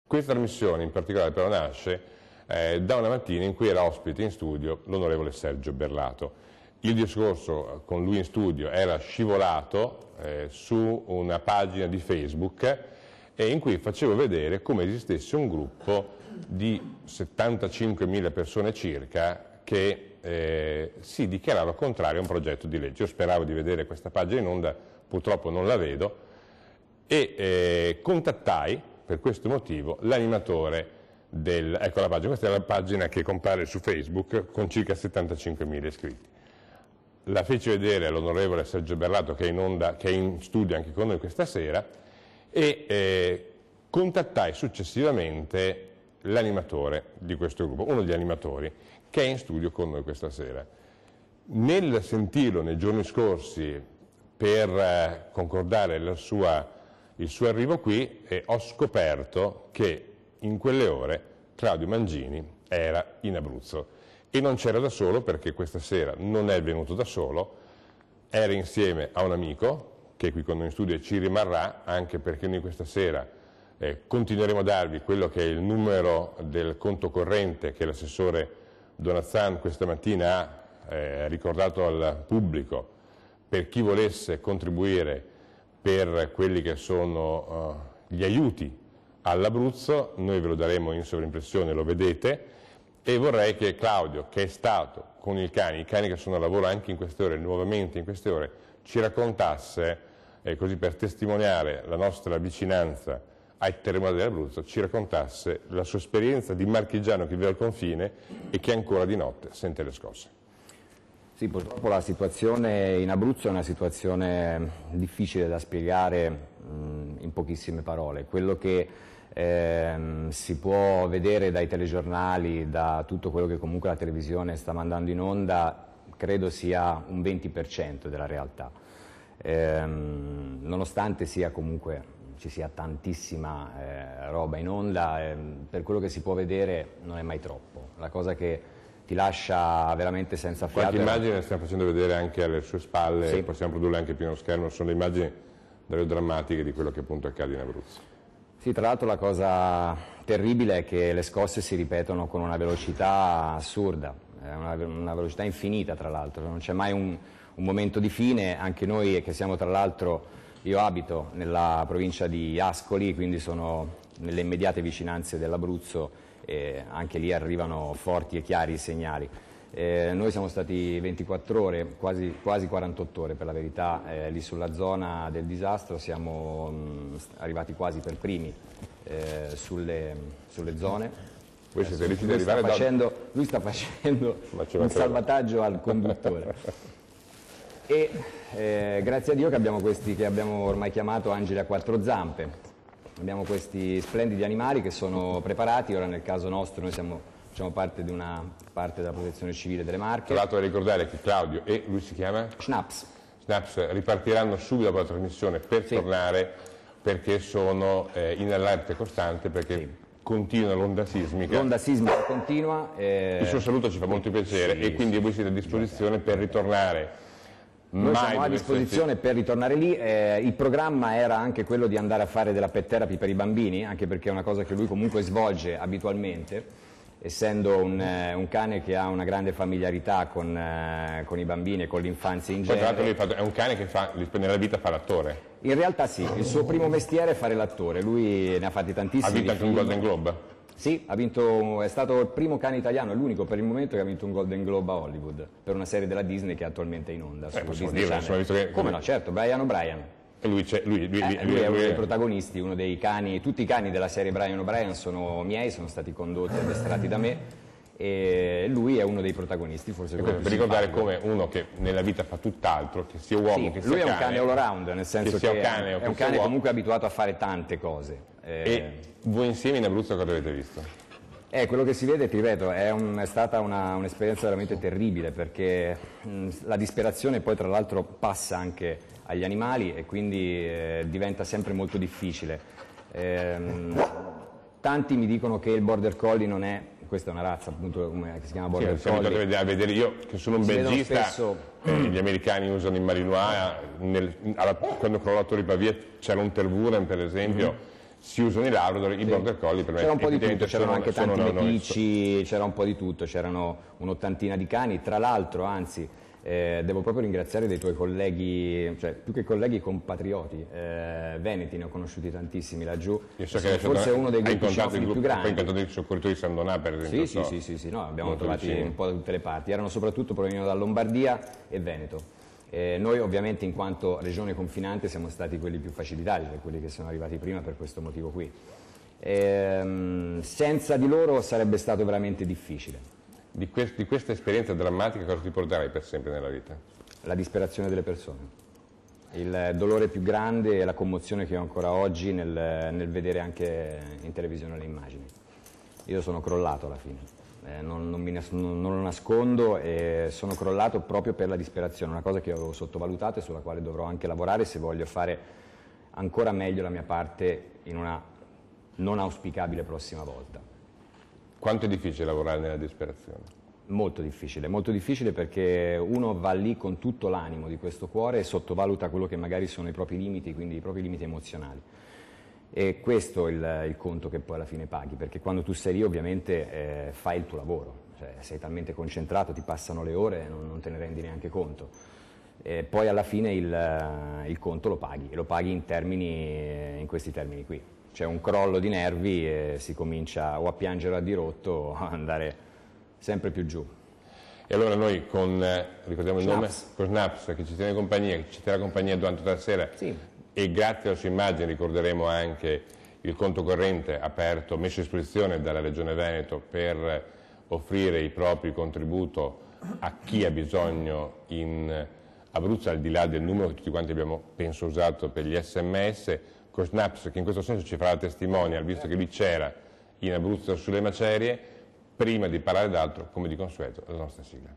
Questa trasmissione in particolare però nasce da una mattina in cui era ospite in studio l'onorevole Sergio Berlato. Il discorso con lui in studio era scivolato su una pagina di Facebook in cui facevo vedere come esistesse un gruppo di 75.000 persone circa che si dichiarava contrario a un progetto di legge. Io speravo di vedere questa pagina in onda, purtroppo non la vedo, e contattai per questo motivo l'animatore ecco la pagina, questa è la pagina che compare su Facebook con circa 75.000 iscritti. La feci vedere all'onorevole Sergio Berlato che è in studio anche con noi questa sera e contattai successivamente l'animatore di questo gruppo, uno degli animatori che è in studio con noi questa sera. Nel sentirlo nei giorni scorsi per concordare il suo arrivo qui ho scoperto che in quelle ore Claudio Mangini era in Abruzzo e non c'era da solo, perché questa sera non è venuto da solo, era insieme a un amico che è qui con noi in studio e ci rimarrà, anche perché noi questa sera continueremo a darvi quello che è il numero del conto corrente che l'assessore Donazzan questa mattina ha ricordato al pubblico per chi volesse contribuire per quelli che sono gli aiuti all'Abruzzo. Noi ve lo daremo in sovrimpressione, lo vedete, e vorrei che Claudio, che è stato con i cani che sono a lavoro anche in queste ore, nuovamente in queste ore, ci raccontasse, così per testimoniare la nostra vicinanza ai terremoti dell'Abruzzo, ci raccontasse la sua esperienza di marchigiano che vive al confine e che ancora di notte sente le scosse. Sì, purtroppo la situazione in Abruzzo è una situazione difficile da spiegare in pochissime parole. Quello che si può vedere dai telegiornali, da tutto quello che comunque la televisione sta mandando in onda, credo sia un 20% della realtà. Nonostante ci sia tantissima roba in onda, per quello che si può vedere non è mai troppo. La cosa che ti lascia veramente senza fiato. Qualche immagine la stiamo facendo vedere anche alle sue spalle, sì. Possiamo produrle anche più nello schermo, sono le immagini davvero drammatiche di quello che appunto accade in Abruzzo. Sì, tra l'altro la cosa terribile è che le scosse si ripetono con una velocità assurda, una velocità infinita tra l'altro, non c'è mai un momento di fine. Anche noi che siamo tra l'altro, io abito nella provincia di Ascoli, quindi sono nelle immediate vicinanze dell'Abruzzo, anche lì arrivano forti e chiari i segnali. Noi siamo stati 24 ore, quasi 48 ore per la verità, lì sulla zona del disastro, siamo arrivati quasi per primi sulle zone. Voi siete riusciti ad arrivare lui sta facendo un salvataggio al conduttore. E grazie a Dio che abbiamo questi che abbiamo ormai chiamato angeli a quattro zampe. Abbiamo questi splendidi animali che sono preparati. Ora nel caso nostro noi facciamo parte di una parte della protezione civile delle Marche. Tra l'altro da ricordare che Claudio e lui si chiama? Schnaps ripartiranno subito dopo la trasmissione per tornare, perché sono in allarme costante, perché continua l'onda sismica. L'onda sismica continua. Il suo saluto ci fa molto piacere e quindi voi siete a disposizione per ritornare. Noi siamo a disposizione per ritornare lì. Il programma era anche quello di andare a fare della pet therapy per i bambini, anche perché è una cosa che lui comunque svolge abitualmente, essendo un cane che ha una grande familiarità con i bambini e con l'infanzia in genere. Tra l'altro è un cane che nella vita fa l'attore. In realtà sì, il suo primo mestiere è fare l'attore, lui ne ha fatti tantissimi. Ha vinto anche un Golden Globe? Sì, è stato il primo cane italiano, è l'unico per il momento che ha vinto un Golden Globe a Hollywood, per una serie della Disney che è attualmente in onda. Come no, certo, Brian O'Brien. E lui è uno dei protagonisti, uno dei cani, tutti i cani della serie Brian O'Brien sono miei, sono stati condotti e addestrati da me, e lui è uno dei protagonisti, forse per ricordare come uno che nella vita fa tutt'altro, che sia uomo, che sia cane. Lui è un cane all around, nel senso che è un cane comunque abituato a fare tante cose. E voi insieme in Abruzzo cosa avete visto? Quello che si vede, ti ripeto, è stata un'esperienza veramente terribile, perché la disperazione poi tra l'altro passa anche agli animali e quindi diventa sempre molto difficile. Tanti mi dicono che il Border Collie non è, questa è una razza appunto che si chiama Border Collie. Siamo andati a vedere, io che sono un belgista, gli americani usano il Malinois, quando crollò la Torre di Pavia c'era un Tervuren per esempio, si usano i Labrador, i Border Collie per me c'era un po' di tutto, c'erano anche tanti sono meticci, c'era un po' di tutto, c'erano un'ottantina di cani, tra l'altro, anzi, devo proprio ringraziare dei tuoi colleghi, cioè più che colleghi, compatrioti, veneti, ne ho conosciuti tantissimi laggiù. Io so che forse uno dei gruppi cinofili più grandi. Poi incontrato i soccorritori di San Donà, per esempio. Sì, no, abbiamo trovati un po' da tutte le parti, erano soprattutto provenivano da Lombardia e Veneto. Noi ovviamente in quanto regione confinante siamo stati quelli più facilitati, cioè quelli che sono arrivati prima per questo motivo qui. Senza di loro sarebbe stato veramente difficile. Di questa esperienza drammatica cosa ti porterai per sempre nella vita? La disperazione delle persone, il dolore più grande e la commozione che ho ancora oggi nel vedere anche in televisione le immagini. Io sono crollato alla fine, non lo nascondo, e sono crollato proprio per la disperazione, una cosa che avevo sottovalutato e sulla quale dovrò anche lavorare se voglio fare ancora meglio la mia parte in una non auspicabile prossima volta. Quanto è difficile lavorare nella disperazione? Molto difficile perché uno va lì con tutto l'animo di questo cuore e sottovaluta quello che magari sono i propri limiti, quindi i propri limiti emozionali. E questo è il conto che poi alla fine paghi, perché quando tu sei lì ovviamente fai il tuo lavoro, cioè sei talmente concentrato, ti passano le ore e non te ne rendi neanche conto. E poi alla fine il conto lo paghi, e lo paghi in questi termini qui. C'è un crollo di nervi e si comincia o a piangere a dirotto o a andare sempre più giù. E allora noi ricordiamo il nome, con Schnaps, che ci tiene compagnia, che ci terrà compagnia durante tutta la sera, sì. E grazie alla sua immagine ricorderemo anche il conto corrente aperto, messo a disposizione dalla Regione Veneto per offrire il proprio contributo a chi ha bisogno in Abruzzo, al di là del numero che tutti quanti abbiamo, penso, usato per gli SMS, con Schnaps, che in questo senso ci farà la testimonial, visto che lui c'era in Abruzzo sulle macerie. Prima di parlare d'altro, come di consueto, la nostra sigla.